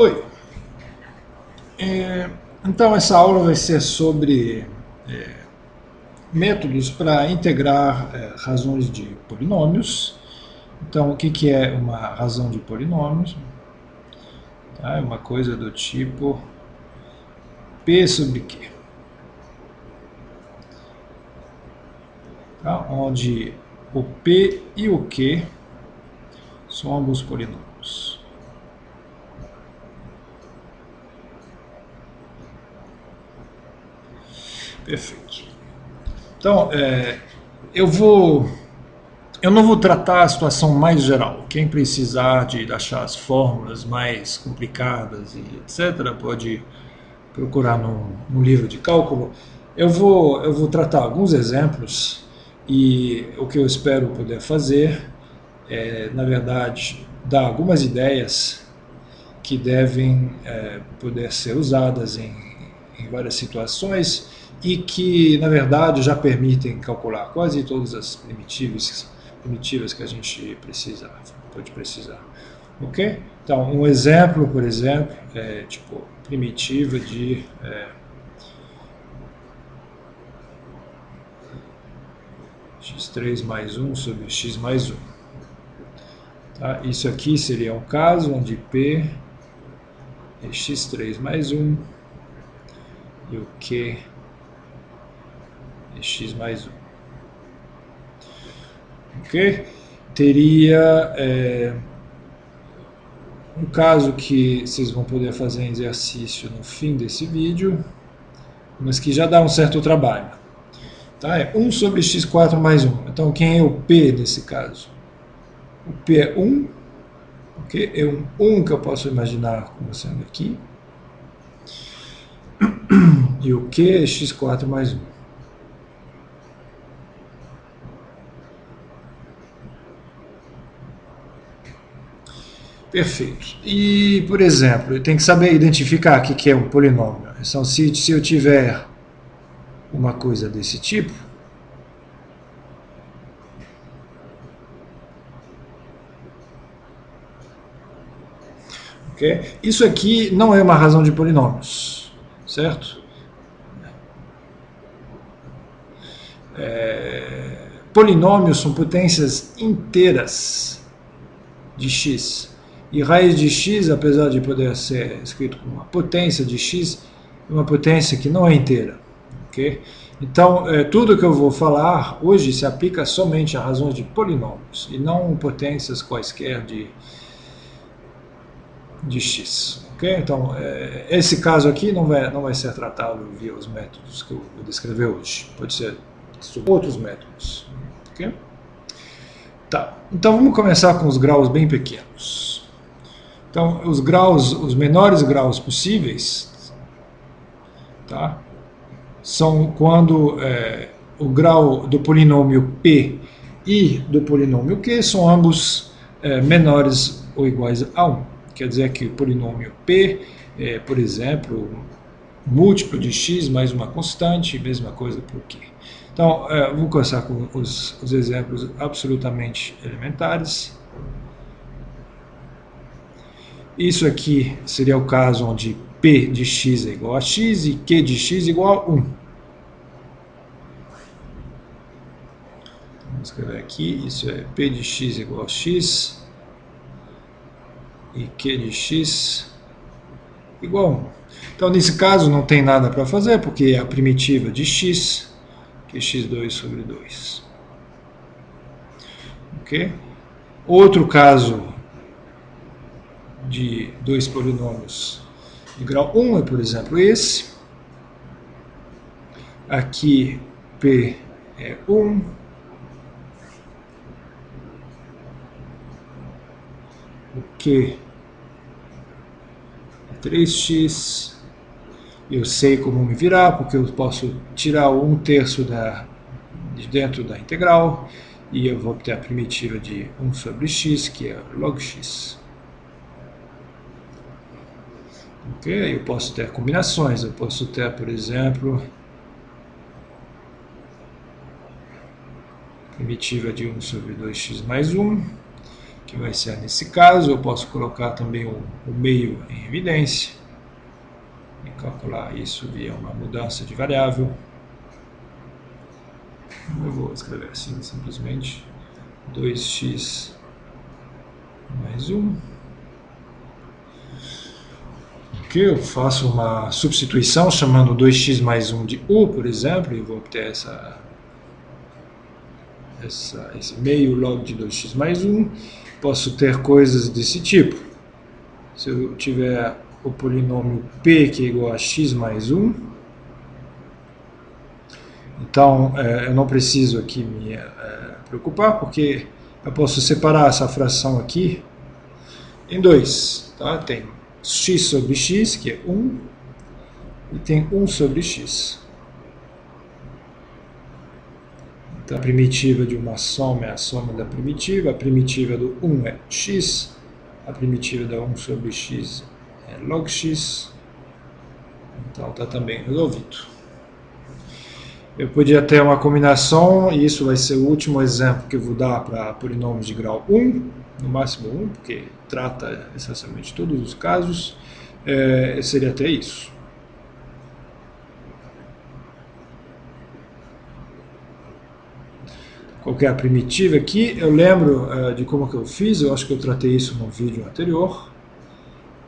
Oi, então essa aula vai ser sobre métodos para integrar razões de polinômios. Então, o que é uma razão de polinômios? Tá? É uma coisa do tipo P sobre Q, tá? Onde o P e o Q são ambos polinômios. Perfeito. Então, eu não vou tratar a situação mais geral. Quem precisar de achar as fórmulas mais complicadas e etc., pode procurar no livro de cálculo. Eu vou tratar alguns exemplos e o que eu espero poder fazer é, na verdade, dar algumas ideias que devem poder ser usadas em várias situações e que, na verdade, já permitem calcular quase todas as primitivas que a gente pode precisar. Ok? Então, um exemplo, por exemplo, é tipo primitiva de x3 mais 1 sobre x mais 1. Tá? Isso aqui seria um caso onde P é x3 mais 1 e o Q é x mais 1. Ok? Teria um caso que vocês vão poder fazer em exercício no fim desse vídeo, mas que já dá um certo trabalho. Tá? É 1 sobre x4 mais 1. Então, quem é o P nesse caso? O P é 1, okay? É um 1 que eu posso imaginar como sendo aqui. E o Q é x4 mais 1. Perfeito. E, por exemplo, eu tenho que saber identificar o que é um polinômio. Então, se eu tiver uma coisa desse tipo, okay? Isso aqui não é uma razão de polinômios, certo? Polinômios são potências inteiras de x. E raiz de x, apesar de poder ser escrito como uma potência de x, é uma potência que não é inteira. Okay? Então, tudo que eu vou falar hoje se aplica somente a razões de polinômios e não potências quaisquer de x. Okay? Então, esse caso aqui não vai ser tratado via os métodos que eu vou descrever hoje. Pode ser sobre outros métodos. Okay? Tá. Então, vamos começar com os graus bem pequenos. Então, os menores graus possíveis, tá? São quando o grau do polinômio P e do polinômio Q são ambos menores ou iguais a 1. Quer dizer que o polinômio P é, por exemplo, múltiplo de x mais uma constante, mesma coisa para o Q. Então, vamos começar com os exemplos absolutamente elementares. Isso aqui seria o caso onde P de x é igual a x e Q de x é igual a 1. Vamos escrever aqui, isso é P de x igual a x e Q de x igual a 1. Então, nesse caso, não tem nada para fazer, porque é a primitiva de x, que é x2 sobre 2. Ok? Outro caso de dois polinômios de grau 1 é, por exemplo, esse. Aqui, P é 1. O Q é 3x. Eu sei como me virar, porque eu posso tirar o 1/3 de dentro da integral, e eu vou obter a primitiva de 1 sobre x, que é log x. Ok? Eu posso ter combinações, eu posso ter, por exemplo, primitiva de 1 sobre 2x mais 1, que vai ser nesse caso. Eu posso colocar também o meio em evidência e calcular isso via uma mudança de variável. Eu vou escrever assim simplesmente 2x mais 1. Ok, eu faço uma substituição chamando 2x mais 1 de u, por exemplo, e vou obter esse meio log de 2x mais 1. Posso ter coisas desse tipo. Se eu tiver o polinômio p que é igual a x mais 1, então eu não preciso aqui me preocupar, porque eu posso separar essa fração aqui em dois. Tá? Tem x sobre x, que é 1, e tem 1 sobre x. Então a primitiva de uma soma é a soma da primitiva, a primitiva do 1 é x, a primitiva da 1 sobre x é log x, então está também resolvido. Eu podia ter uma combinação, e isso vai ser o último exemplo que eu vou dar para polinômios de grau 1, no máximo 1, porque trata essencialmente todos os casos, seria até isso. Qual que é a primitiva aqui? Eu lembro de como que eu fiz, eu acho que eu tratei isso no vídeo anterior.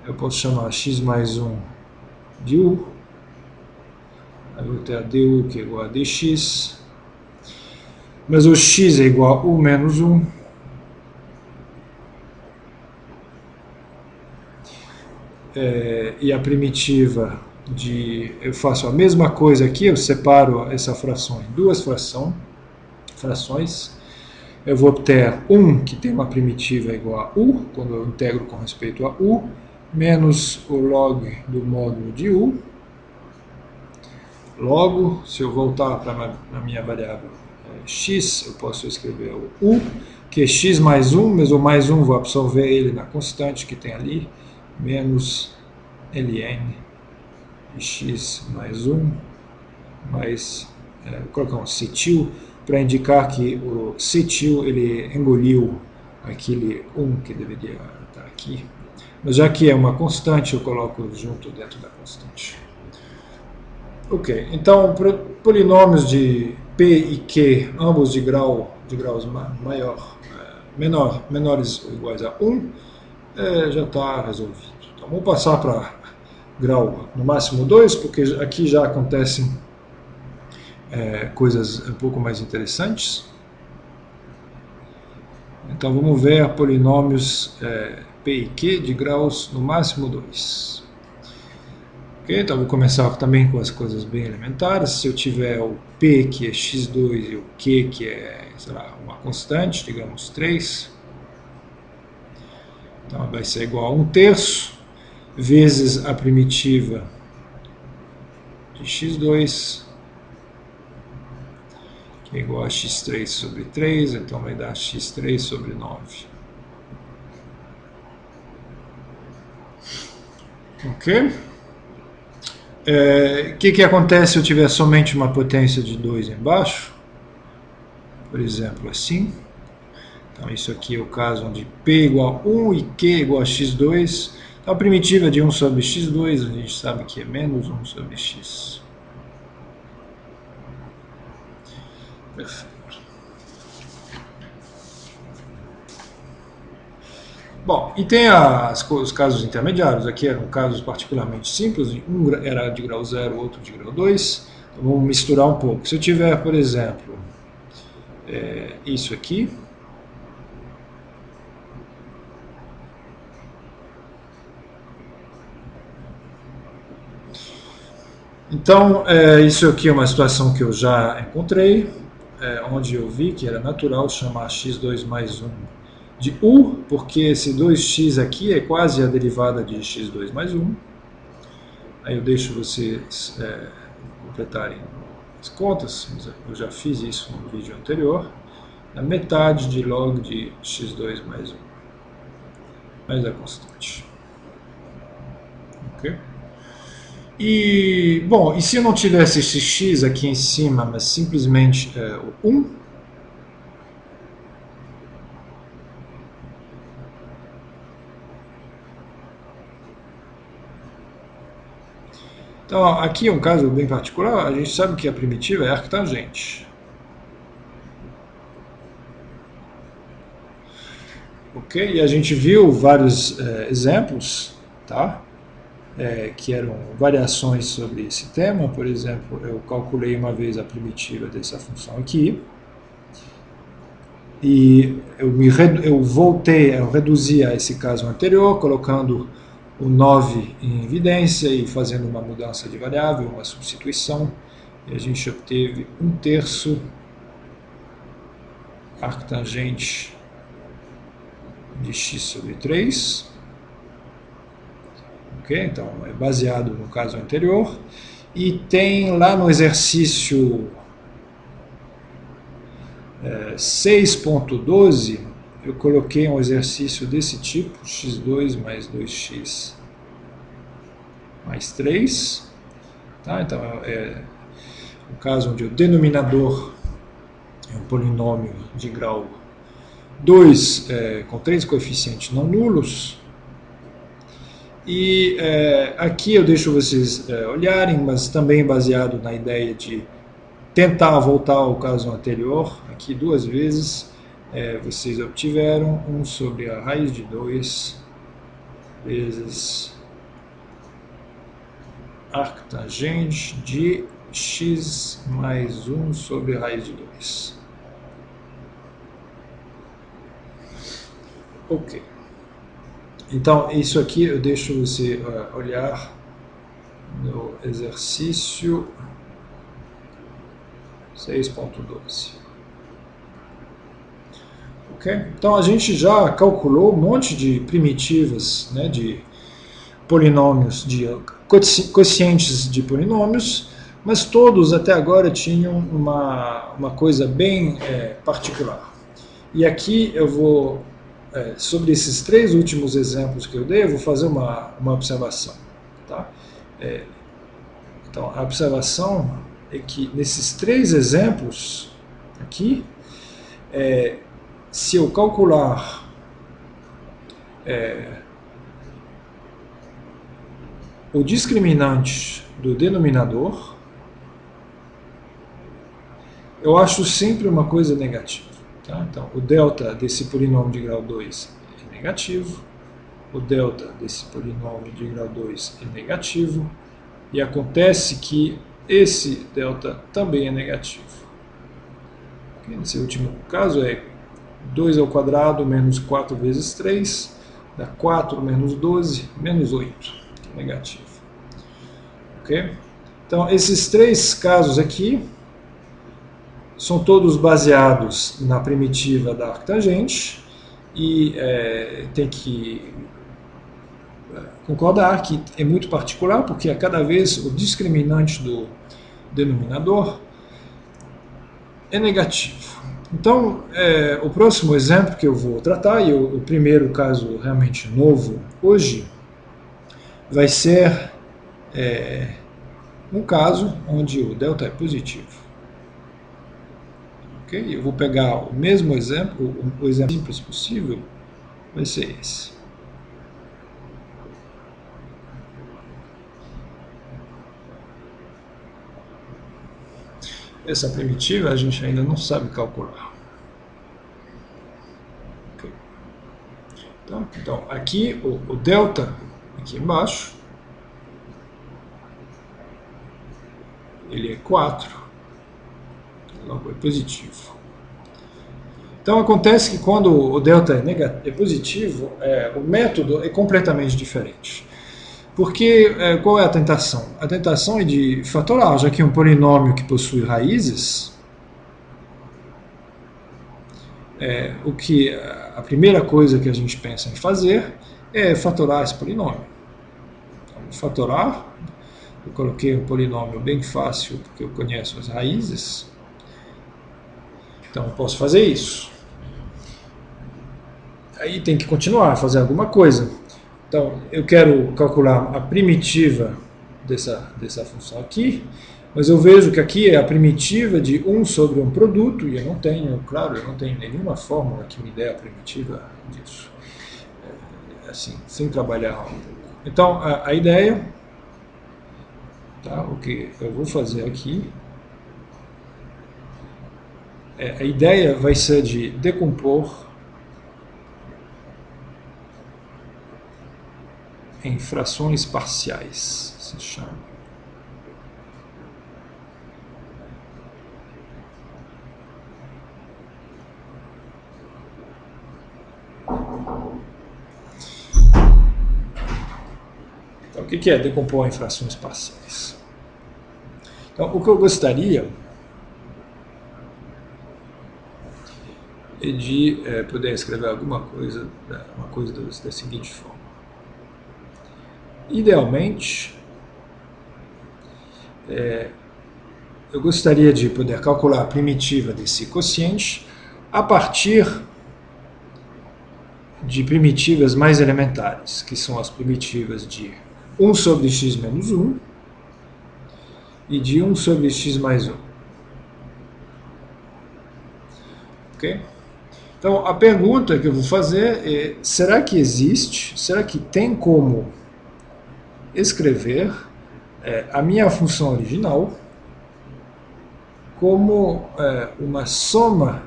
Eu posso chamar x mais 1 de u. Aí vou ter a du que é igual a dx. Mas o x é igual a u menos 1. E a primitiva de... Eu faço a mesma coisa aqui, eu separo essa fração em duas frações. Eu vou obter 1, que tem uma primitiva igual a u, quando eu integro com respeito a u, menos o log do módulo de u. Logo, se eu voltar para a minha variável x, eu posso escrever o u, que é x mais 1, mas o mais 1 vou absorver ele na constante que tem ali, menos ln de x mais 1, mais, vou colocar um cetil, para indicar que o cetil ele engoliu aquele 1 que deveria estar aqui. Mas já que é uma constante, eu coloco junto dentro da constante. Ok, então polinômios de p e q, ambos de graus menores ou iguais a 1, já está resolvido. Então vamos passar para grau no máximo 2, porque aqui já acontecem coisas um pouco mais interessantes. Então vamos ver polinômios p e q de graus no máximo 2. Ok, então vou começar também com as coisas bem elementares. Se eu tiver o p que é x2 e o q que é, sei lá, uma constante, digamos 3, então vai ser igual a 1/3 vezes a primitiva de x2, que é igual a x3 sobre 3, então vai dar x3 sobre 9. Ok? O que acontece se eu tiver somente uma potência de 2 embaixo? Por exemplo, assim. Então isso aqui é o caso onde p igual a 1 e q igual a x2. Então a primitiva de 1 sobre x2, a gente sabe que é menos 1 sobre x. Perfeito. Bom, e tem os casos intermediários. Aqui eram casos particularmente simples. Um era de grau 0, outro de grau 2. Então vamos misturar um pouco. Se eu tiver, por exemplo, isso aqui. Então, isso aqui é uma situação que eu já encontrei, onde eu vi que era natural chamar x2 mais 1 de u, porque esse 2x aqui é quase a derivada de x2 mais 1. Aí eu deixo vocês completarem as contas, eu já fiz isso no vídeo anterior, na metade de log de x2 mais 1, mais a constante. Ok? E, bom, e se eu não tivesse esse x aqui em cima, mas simplesmente o 1? Então, aqui é um caso bem particular, a gente sabe que a primitiva é arctangente. Ok? E a gente viu vários exemplos, tá? Que eram variações sobre esse tema. Por exemplo, eu calculei uma vez a primitiva dessa função aqui, e eu reduzi a esse caso anterior, colocando o 9 em evidência e fazendo uma mudança de variável, uma substituição, e a gente obteve 1/3 arctangente de x sobre 3. Okay? Então, é baseado no caso anterior. E tem lá no exercício 6.12, eu coloquei um exercício desse tipo, x2 mais 2x mais 3. Tá? Então, é o caso onde o denominador é um polinômio de grau 2 com 3 coeficientes não nulos. E aqui eu deixo vocês olharem, mas também baseado na ideia de tentar voltar ao caso anterior, aqui 2 vezes, vocês obtiveram 1 sobre a raiz de 2 vezes arctangente de x mais 1 sobre a raiz de 2. Ok. Então, isso aqui eu deixo você olhar no exercício 6.12. Ok? Então, a gente já calculou um monte de primitivas, né, de polinômios, de quocientes de polinômios, mas todos até agora tinham uma coisa bem particular. E aqui eu vou, sobre esses 3 últimos exemplos que eu dei, eu vou fazer uma observação. Tá? Então, a observação é que nesses 3 exemplos aqui, se eu calcular o discriminante do denominador, eu acho sempre uma coisa negativa. Tá? Então, o delta desse polinômio de grau 2 é negativo, o delta desse polinômio de grau 2 é negativo, e acontece que esse delta também é negativo. Nesse último caso é 2 ao quadrado menos 4 vezes 3, dá 4 menos 12, menos 8, negativo. Ok? Então, esses 3 casos aqui são todos baseados na primitiva da arctangente, e tem que concordar que é muito particular, porque a cada vez o discriminante do denominador é negativo. Então, o próximo exemplo que eu vou tratar, e o primeiro caso realmente novo hoje, vai ser um caso onde o delta é positivo. Okay? Eu vou pegar o mesmo exemplo, o exemplo simples possível, vai ser esse. Essa primitiva a gente ainda não sabe calcular. Okay. Então, aqui o delta, aqui embaixo, ele é 4, logo é positivo. Então acontece que quando o delta é positivo, o método é completamente diferente. Porque qual é a tentação? A tentação é de fatorar, já que é um polinômio que possui raízes, a primeira coisa que a gente pensa em fazer é fatorar esse polinômio. Então, fatorar, eu coloquei um polinômio bem fácil, porque eu conheço as raízes, então eu posso fazer isso. Aí tem que continuar a fazer alguma coisa. Então, eu quero calcular a primitiva dessa função aqui, mas eu vejo que aqui é a primitiva de 1 sobre um produto, e eu não tenho nenhuma fórmula que me dê a primitiva disso. Assim, sem trabalhar um pouco. Então, a ideia Tá? O que eu vou fazer aqui, a ideia vai ser de decompor em frações parciais, se chama. Então, o que é decompor em frações parciais? Então, o que eu gostaria é de poder escrever alguma coisa, uma coisa da seguinte forma. Idealmente, eu gostaria de poder calcular a primitiva desse quociente a partir de primitivas mais elementares, que são as primitivas de 1 sobre x menos 1 e de 1 sobre x mais 1. Ok? Então, a pergunta que eu vou fazer é, será que tem como escrever a minha função original como uma soma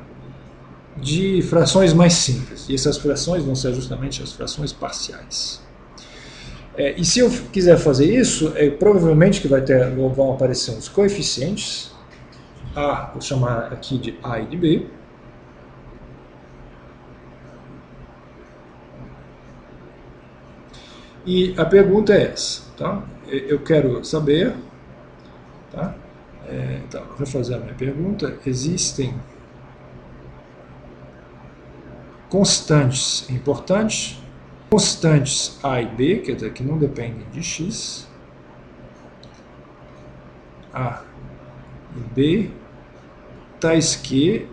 de frações mais simples. E essas frações vão ser justamente as frações parciais. E se eu quiser fazer isso, provavelmente que vão aparecer uns coeficientes, A, vou chamar aqui de A e de B, e a pergunta é essa, tá? Eu quero saber, tá? Então, vou fazer a minha pergunta. Existem constantes importantes, constantes A e B, quer dizer, que não dependem de x, A e B, tais que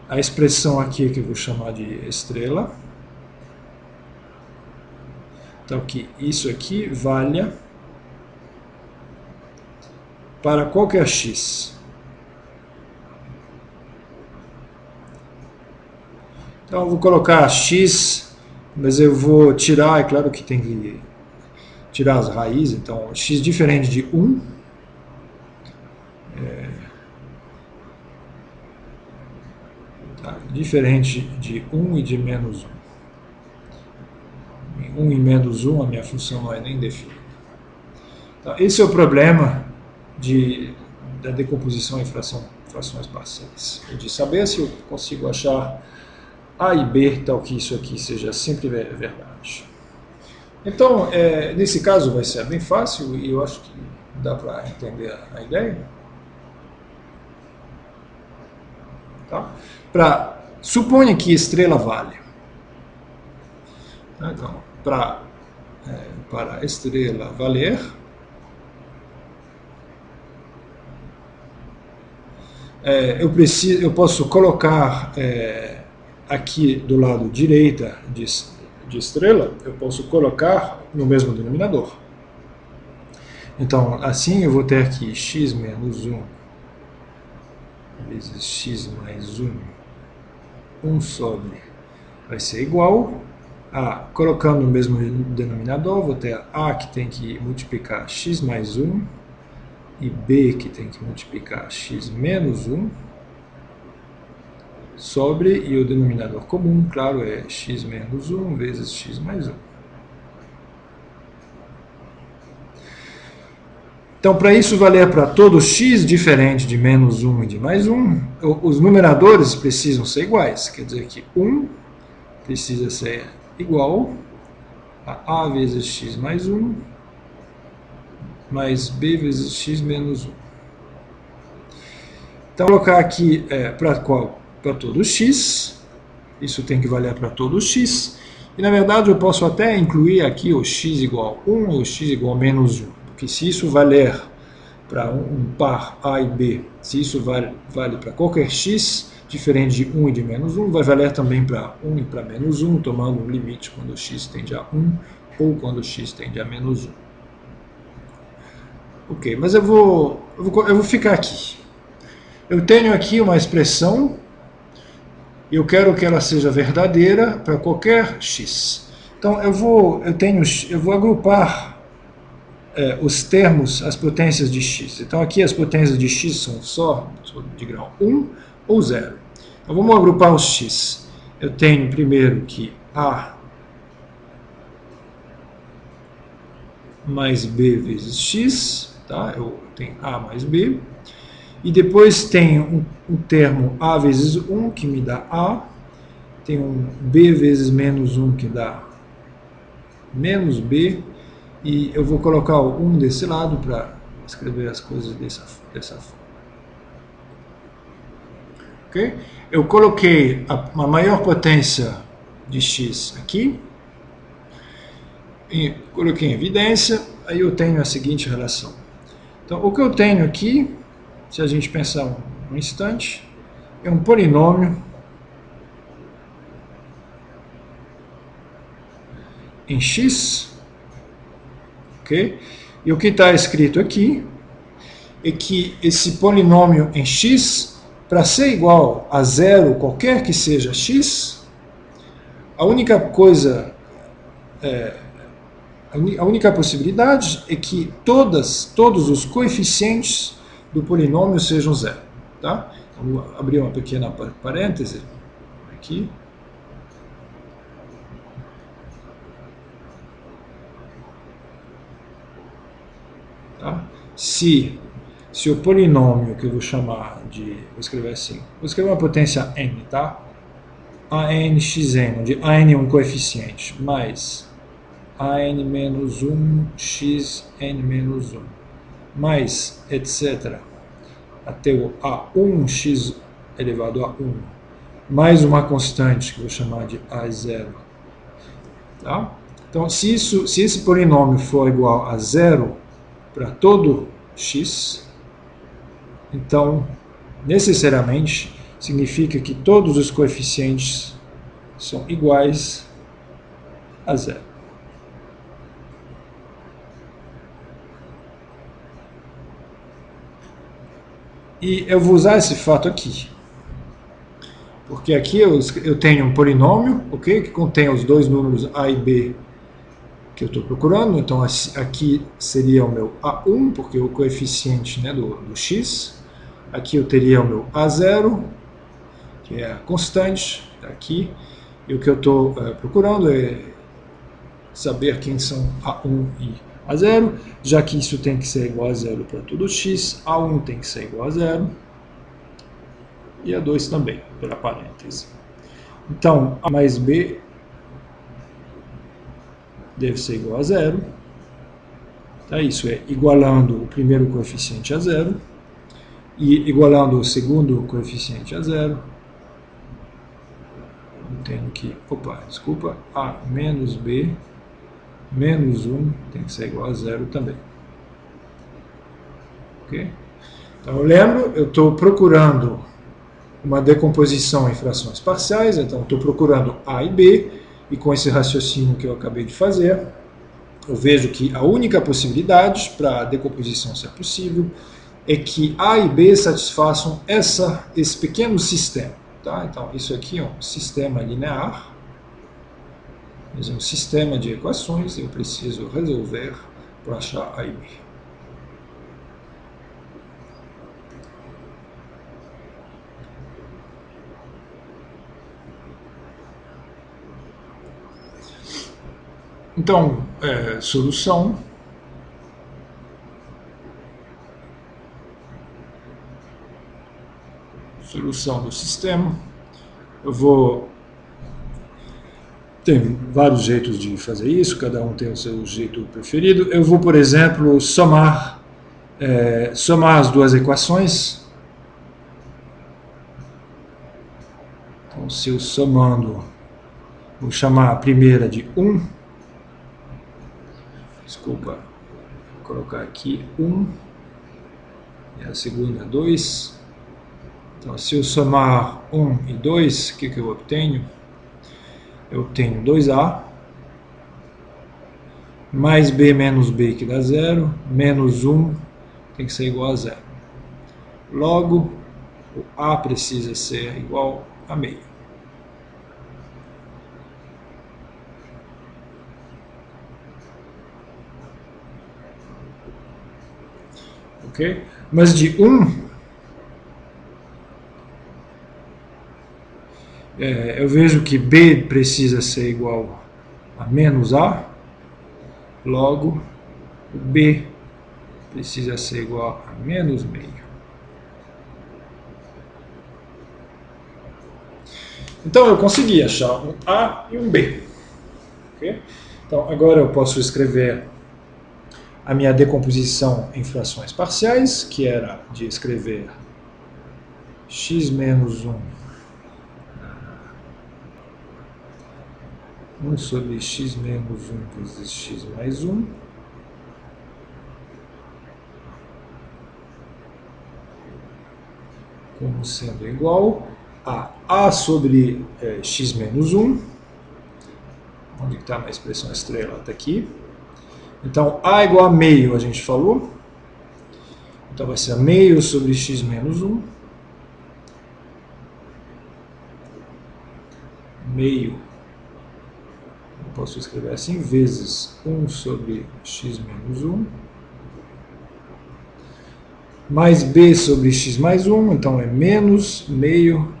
a expressão aqui que eu vou chamar de estrela, então que isso aqui valha para qualquer x. Então eu vou colocar x, mas eu vou tirar, é claro que tem que tirar as raízes, então x diferente de 1, diferente de 1 e de menos 1. 1 e menos 1, a minha função não é nem definida. Então, esse é o problema da decomposição em frações parciais. De saber se eu consigo achar A e B tal que isso aqui seja sempre verdade. Então, nesse caso vai ser bem fácil e eu acho que dá para entender a ideia. Tá? Suponha que estrela vale. Então, para a estrela valer, eu posso colocar aqui do lado direita de estrela, eu posso colocar no mesmo denominador. Então, assim eu vou ter aqui x menos 1 vezes x mais 1, 1 sobre, vai ser igual a, colocando no mesmo denominador, vou ter A que tem que multiplicar x mais 1 e B que tem que multiplicar x menos 1 sobre, e o denominador comum, claro, é x menos 1 vezes x mais 1. Então, para isso valer para todo x diferente de menos 1 e de mais 1, os numeradores precisam ser iguais. Quer dizer que 1 precisa ser igual a vezes x mais 1 mais b vezes x menos 1. Então, vou colocar aqui para todo x. Isso tem que valer para todo x. E, na verdade, eu posso até incluir aqui o x igual a 1 ou x igual a menos 1. Porque se isso valer para um par A e B, se isso vale para qualquer x, diferente de 1 e de menos 1, vai valer também para 1 e para menos 1, tomando um limite quando x tende a 1 ou quando x tende a menos 1. Ok, mas eu vou ficar aqui. Eu tenho aqui uma expressão, eu quero que ela seja verdadeira para qualquer x. Então eu vou agrupar os termos, as potências de x. Então aqui as potências de x são só de grau 1 ou 0. Então vamos agrupar os x. Eu tenho primeiro que a mais b vezes x, tá? Eu tenho a mais b. E depois tenho um termo a vezes 1, que me dá a. Tenho um b vezes menos 1, que dá menos b. E eu vou colocar o 1 desse lado para escrever as coisas dessa forma. Okay? Eu coloquei a maior potência de x aqui. E coloquei em evidência. Aí eu tenho a seguinte relação. Então, o que eu tenho aqui, se a gente pensar um instante, é um polinômio em x, ok? E o que está escrito aqui é que esse polinômio em x, para ser igual a zero, qualquer que seja x, a única coisa, a única possibilidade é que todos os coeficientes do polinômio sejam zero. Tá? Então, vou abrir uma pequena parêntese aqui. Tá? Se o polinômio, que eu vou chamar de, vou escrever assim, vou escrever uma potência n, tá? ANXN, onde AN é um coeficiente, mais AN menos 1, XN menos 1, mais etc. Até o A1x elevado a 1, mais uma constante, que eu vou chamar de A0. Tá? Então, se esse polinômio for igual a zero para todo x, então, necessariamente, significa que todos os coeficientes são iguais a zero. E eu vou usar esse fato aqui, porque aqui eu tenho um polinômio, okay, que contém os dois números a e b que eu estou procurando. Então aqui seria o meu a1, porque é o coeficiente, né, do x. Aqui eu teria o meu a0, que é a constante, aqui. E o que eu estou procurando é saber quem são a1 e a0, já que isso tem que ser igual a zero para todo x, a1 tem que ser igual a zero, e a2 também, pela parêntese. Então, a mais b deve ser igual a zero. Tá? Isso é igualando o primeiro coeficiente a zero, e igualando o segundo coeficiente a zero. Eu tenho que, a menos b menos 1 tem que ser igual a zero também. Ok? Então, eu lembro, eu estou procurando uma decomposição em frações parciais, então estou procurando a e b, e com esse raciocínio que eu acabei de fazer, eu vejo que a única possibilidade para a decomposição ser possível é que a e b satisfaçam esse pequeno sistema. Tá? Então, isso aqui é um sistema linear, mas é um sistema de equações, eu preciso resolver para achar a e b. Então, solução. Solução do sistema. Tem vários jeitos de fazer isso, cada um tem o seu jeito preferido. Eu vou, por exemplo, somar as duas equações. Então, se eu somando, vou chamar a primeira de 1. Desculpa, vou colocar aqui 1. E a segunda 2. Então, se eu somar 1 e 2, o que eu obtenho? Eu tenho 2a, mais b menos b, que dá 0, menos 1 tem que ser igual a 0. Logo, o a precisa ser igual a meio. ok? Mas de 1, eu vejo que B precisa ser igual a menos A, logo B precisa ser igual a menos meio. Então eu consegui achar um A e um B. Okay? Então agora eu posso escrever a minha decomposição em frações parciais, que era de escrever x menos 1 sobre x menos 1 vezes x mais 1, como sendo igual a sobre x menos 1, onde está a expressão estrela? Está aqui. Então, a igual a meio, a gente falou. Então, vai ser meio sobre x menos 1. Meio, eu posso escrever assim, vezes 1 sobre x menos 1. Mais b sobre x mais 1, então é menos meio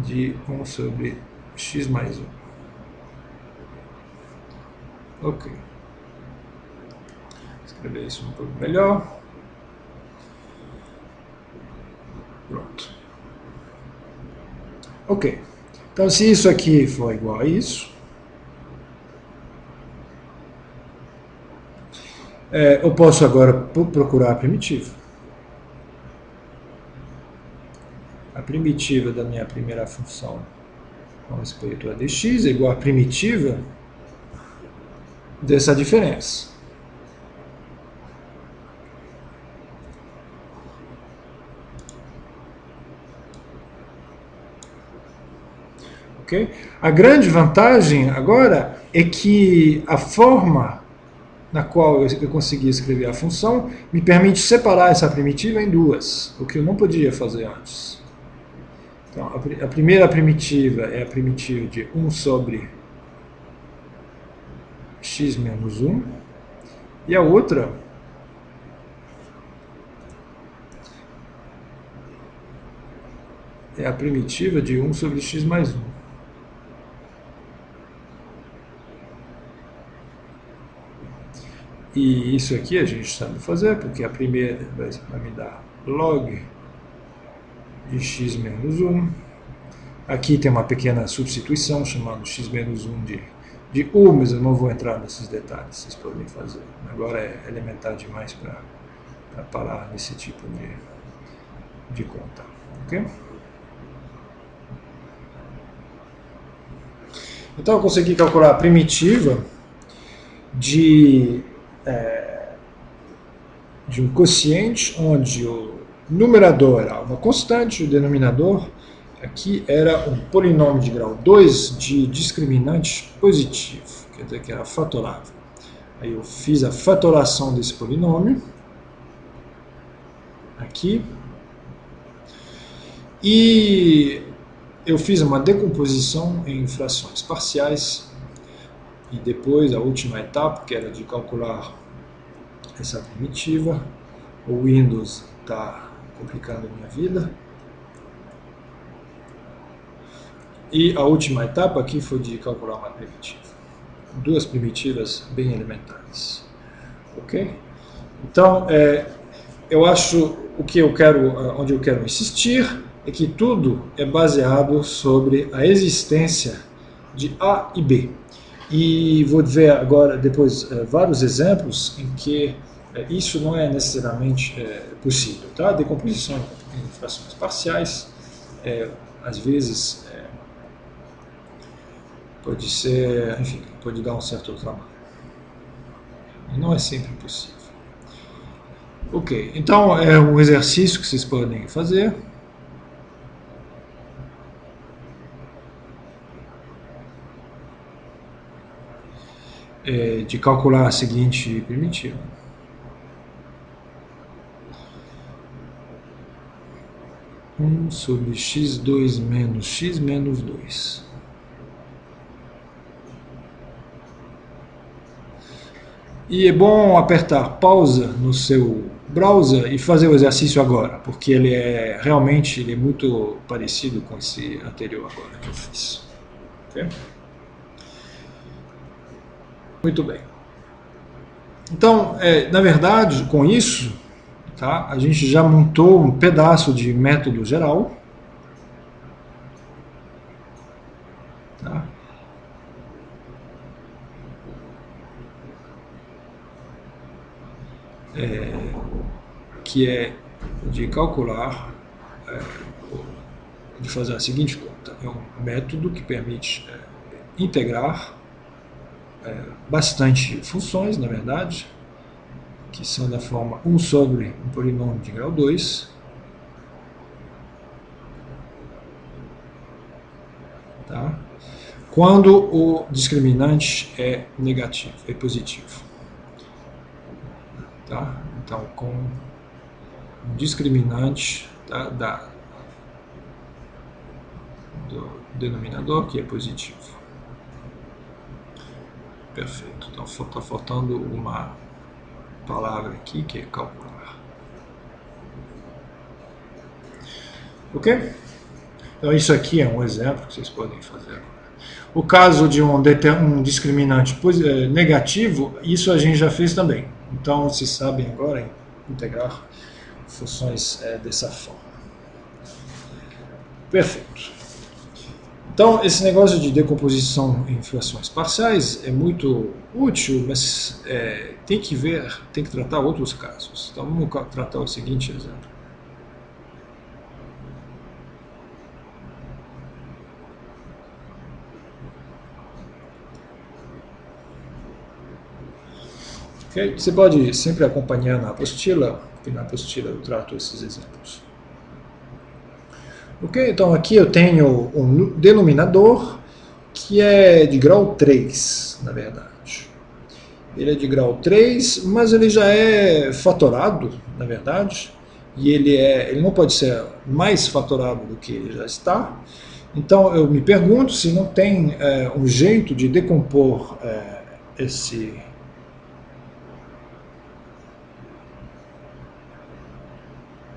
de 1 sobre x mais 1. Ok. Vou escrever isso um pouco melhor. Pronto. Ok. Então, se isso aqui for igual a isso, eu posso agora procurar a primitiva. A primitiva da minha primeira função com respeito a dx é igual à primitiva dessa diferença. Okay? A grande vantagem agora é que a forma na qual eu consegui escrever a função me permite separar essa primitiva em duas, o que eu não podia fazer antes. Então, a primeira primitiva é a primitiva de 1 sobre x menos 1, e a outra é a primitiva de 1 sobre x mais 1. E isso aqui a gente sabe fazer, porque a primeira vai me dar log de x menos 1. Aqui tem uma pequena substituição, chamando x menos 1 de u, mas eu não vou entrar nesses detalhes, vocês podem fazer. Agora é elementar demais para parar nesse tipo de conta. Okay? Então eu consegui calcular a primitiva de um quociente onde o numerador era uma constante, o denominador aqui era um polinômio de grau 2 de discriminante positivo, quer dizer que era fatorável. Aí eu fiz a fatoração desse polinômio aqui e eu fiz uma decomposição em frações parciais e depois a última etapa, que era de calcular essa primitiva. O Windows está complicando a minha vida. E a última etapa aqui foi de calcular uma primitiva. Duas primitivas bem elementares. Ok? Então, eu acho onde eu quero insistir é que tudo é baseado sobre a existência de A e B. E vou ver agora, depois, vários exemplos em que isso não é necessariamente possível. Tá? Decomposição em frações parciais, às vezes, pode ser, enfim, pode dar um certo trabalho. E não é sempre possível. Ok, então é um exercício que vocês podem fazer. De calcular a seguinte primitiva. Sobre x2 menos x menos 2. E é bom apertar pausa no seu browser e fazer o exercício agora, porque ele é muito parecido com esse anterior agora que eu fiz. Okay? Muito bem. Então, na verdade, com isso, tá, a gente já montou um pedaço de método geral. Tá? Que é de calcular, de fazer a seguinte conta. É um método que permite integrar bastante funções, na verdade, que são da forma 1 sobre um polinômio de grau 2. Tá? Quando o discriminante é negativo, é positivo. Tá? Então, com um discriminante, tá, do denominador que é positivo. Perfeito. Então, está faltando uma palavra aqui que é calcular. Ok? Então, isso aqui é um exemplo que vocês podem fazer agora. O caso de um discriminante negativo, isso a gente já fez também. Então, vocês sabem agora integrar funções dessa forma. Perfeito. Então, esse negócio de decomposição em frações parciais é muito útil, mas tem que tratar outros casos. Então, vamos tratar o seguinte exemplo. Okay? Você pode sempre acompanhar na apostila, porque na apostila eu trato esses exemplos. Ok, então aqui eu tenho um denominador que é de grau 3, na verdade. Ele é de grau 3, mas ele já é fatorado, na verdade, e ele não pode ser mais fatorado do que ele já está. Então eu me pergunto se não tem um jeito de decompor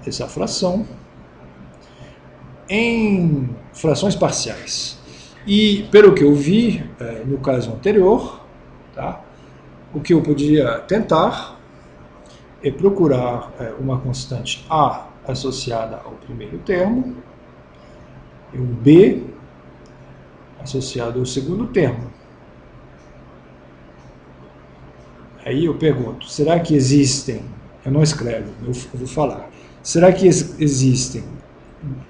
essa fração em frações parciais. E, pelo que eu vi no caso anterior, tá, o que eu podia tentar é procurar uma constante A associada ao primeiro termo e um B associado ao segundo termo. Aí eu pergunto, será que existem, eu não escrevo, eu vou falar, será que existem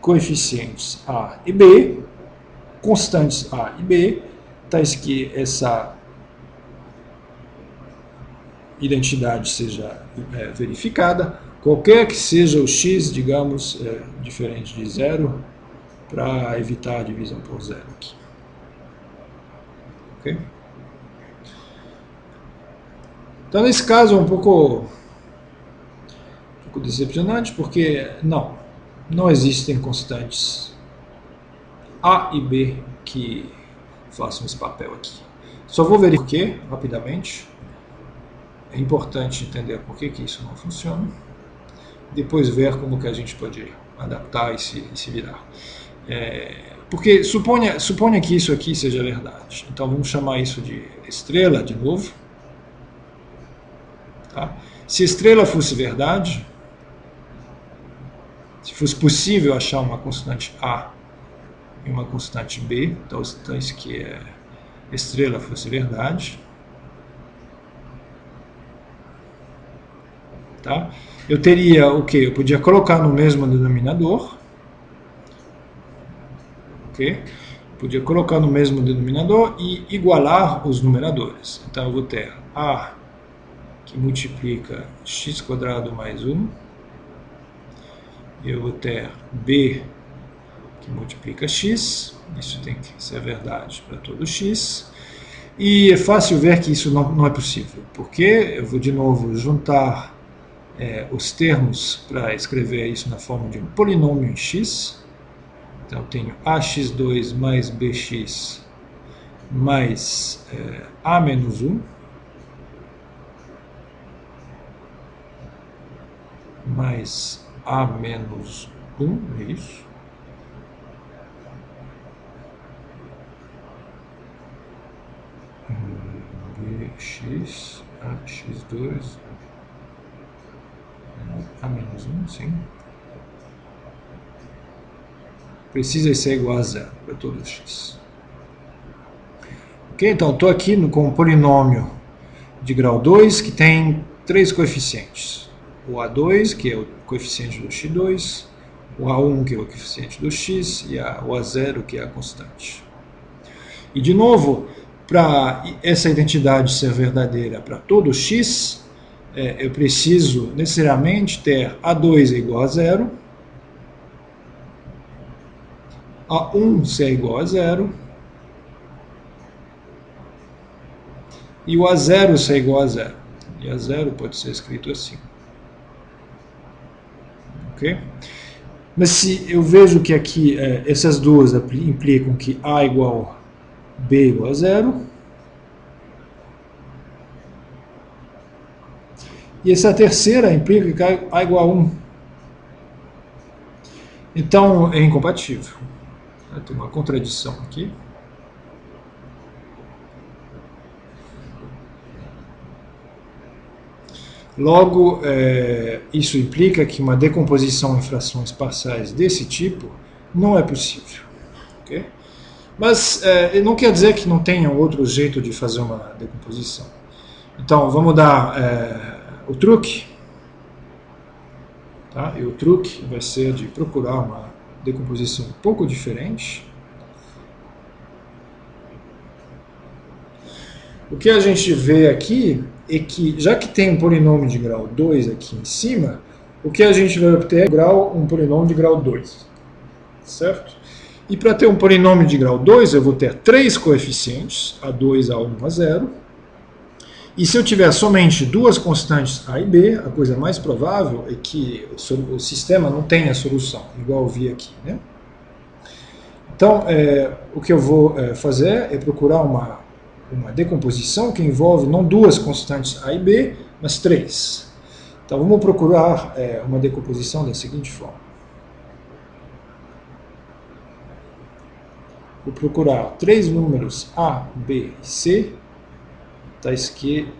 coeficientes A e B, constantes A e B, tais que essa identidade seja verificada, qualquer que seja o x, digamos, diferente de zero, para evitar a divisão por zero aqui. Ok? Então, nesse caso, é um pouco decepcionante, porque não existem constantes A e B que façam esse papel aqui. Só vou verificar por quê, rapidamente. É importante entender por que isso não funciona. Depois ver como que a gente pode adaptar e se virar. Porque suponha que isso aqui seja verdade. Então vamos chamar isso de estrela de novo. Tá? Se estrela fosse verdade, se fosse possível achar uma constante A e uma constante B, então isso que estrela fosse verdade, tá? Eu teria o que? Eu podia colocar no mesmo denominador, ok? Podia colocar no mesmo denominador e igualar os numeradores. Então eu vou ter A que multiplica x² mais 1, e eu vou ter B que multiplica x, isso tem que ser verdade para todo x, e é fácil ver que isso não é possível, porque eu vou de novo juntar os termos para escrever isso na forma de um polinômio em x. Então eu tenho ax2 mais bx mais a menos 1, mais A menos 1, é isso? Bx, x2, A menos 1, sim. Precisa ser igual a zero para todo x. Ok, então estou aqui com um polinômio de grau 2 que tem 3 coeficientes. O A2, que é o coeficiente do x2, o A1, que é o coeficiente do x, e o A0, que é a constante. E, de novo, para essa identidade ser verdadeira para todo x, eu preciso necessariamente ter A2 é igual a 0, A1 ser igual a 0, e o A0 ser igual a 0. E A0 pode ser escrito assim. Ok? Mas se eu vejo que aqui essas duas implicam que A igual a B igual a 0, e essa terceira implica que A igual a 1. Então é incompatível. Tem uma contradição aqui. Logo, isso implica que uma decomposição em frações parciais desse tipo não é possível. Okay? Mas não quer dizer que não tenha outro jeito de fazer uma decomposição. Então, vamos dar o truque. Tá? E o truque vai ser de procurar uma decomposição um pouco diferente. O que a gente vê aqui é que, já que tem um polinômio de grau 2 aqui em cima, o que a gente vai obter é um polinômio de grau 2. Certo? E para ter um polinômio de grau 2, eu vou ter 3 coeficientes, A2, A1, A0. E se eu tiver somente duas constantes A e B, a coisa mais provável é que o sistema não tenha solução, igual eu vi aqui. Né? Então, o que eu vou fazer é procurar uma decomposição que envolve não duas constantes A e B, mas 3. Então, vamos procurar uma decomposição da seguinte forma. Vou procurar 3 números A, B e C, tais que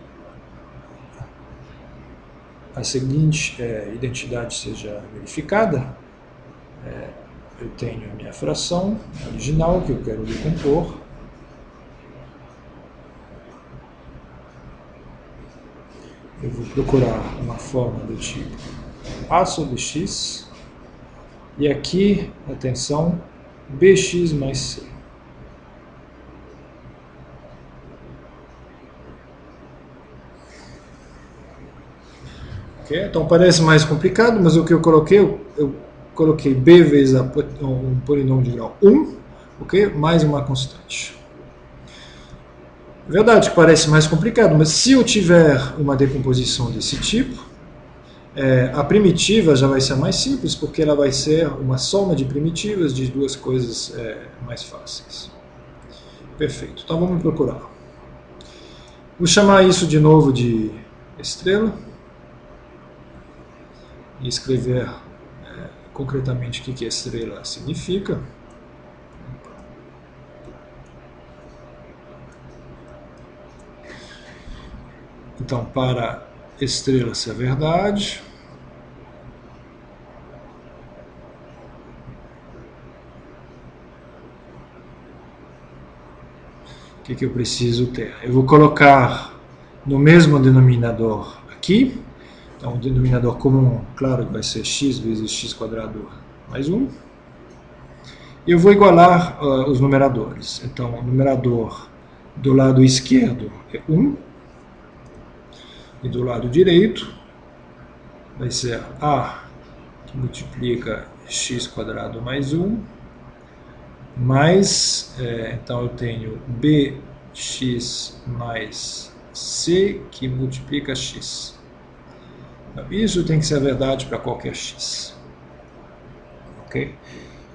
a seguinte identidade seja verificada. Eu tenho a minha fração original, que eu quero decompor. Eu vou procurar uma forma do tipo A sobre x, e aqui, atenção, bx mais c. Okay? Então parece mais complicado, mas o que eu coloquei b vezes um polinômio de grau 1, okay? Mais uma constante. Verdade que parece mais complicado, mas se eu tiver uma decomposição desse tipo, a primitiva já vai ser mais simples, porque ela vai ser uma soma de primitivas de duas coisas mais fáceis. Perfeito, então vamos procurar. Vou chamar isso de novo de estrela e escrever concretamente o que a estrela significa. Então, para estrela ser verdade, o que eu preciso ter? Eu vou colocar no mesmo denominador aqui, então o denominador comum, claro que vai ser x vezes x quadrado mais 1, e eu vou igualar os numeradores. Então, o numerador do lado esquerdo é 1, e do lado direito vai ser a que multiplica x quadrado mais 1, mais, então eu tenho bx mais c que multiplica x. Isso tem que ser verdade para qualquer x. Okay?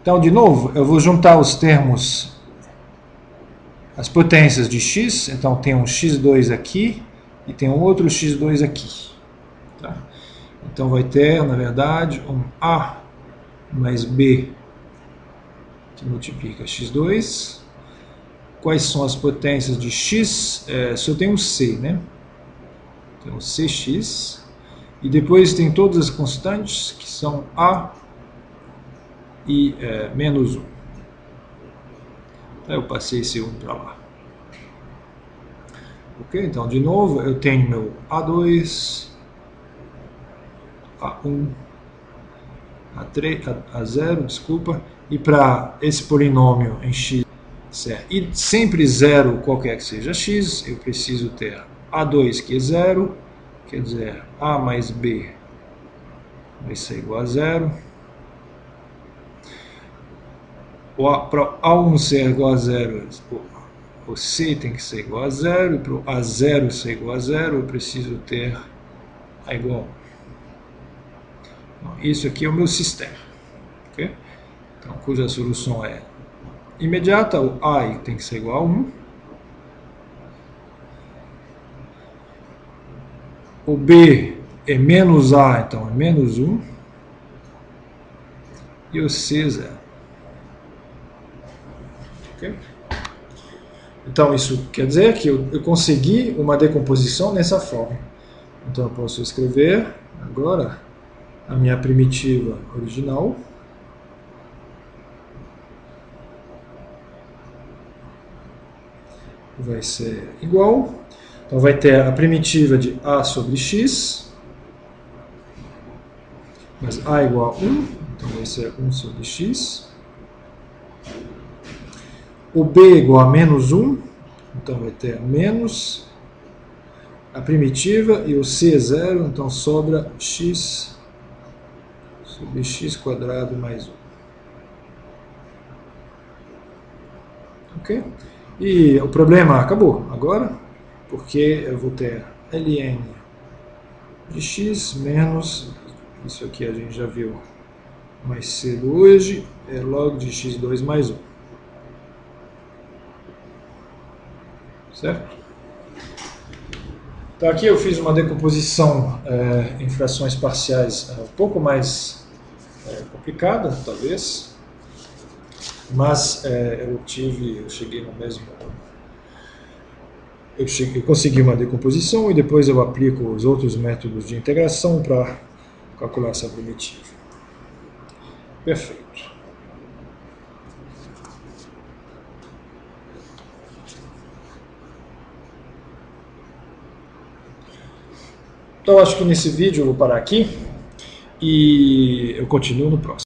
Então, de novo, eu vou juntar os termos, as potências de x. Então, tem um x2 aqui e tem um outro x2 aqui. Tá? Então vai ter, na verdade, um A mais B que multiplica x2. Quais são as potências de x? Só tem um c, né? Tem um cx. E depois tem todas as constantes, que são A e menos 1. Eu passei esse 1 para lá. Ok? Então, de novo, eu tenho meu A2, A1, A3, A0, desculpa. E para esse polinômio em x, certo? E sempre zero, qualquer que seja x, eu preciso ter A2 que é zero, quer dizer, A mais B vai ser igual a zero. Para A1 ser igual a zero, o C tem que ser igual a zero, e para o A0 ser igual a zero, eu preciso ter A igual a 1. Então, isso aqui é o meu sistema. Okay? Então, cuja solução é imediata, o A tem que ser igual a 1. O B é menos A, então é menos 1. E o C é 0. Okay? Então, isso quer dizer que eu consegui uma decomposição nessa forma. Então, eu posso escrever agora a minha primitiva original. Vai ser igual. Então, vai ter a primitiva de A sobre x. Mas A igual a 1. Então, vai ser 1 sobre x. O B igual a menos 1. Então, vai ter menos a primitiva e o C é 0. Então, sobra x sobre x quadrado mais 1. Ok? E o problema acabou agora, porque eu vou ter ln de x menos, isso aqui a gente já viu mais cedo hoje, é log de x2 mais 1. Certo? Então aqui eu fiz uma decomposição em frações parciais um pouco mais complicada, talvez, mas eu cheguei no mesmo... Eu consegui uma decomposição e depois eu aplico os outros métodos de integração para calcular essa primitiva. Perfeito. Então acho que nesse vídeo eu vou parar aqui e eu continuo no próximo.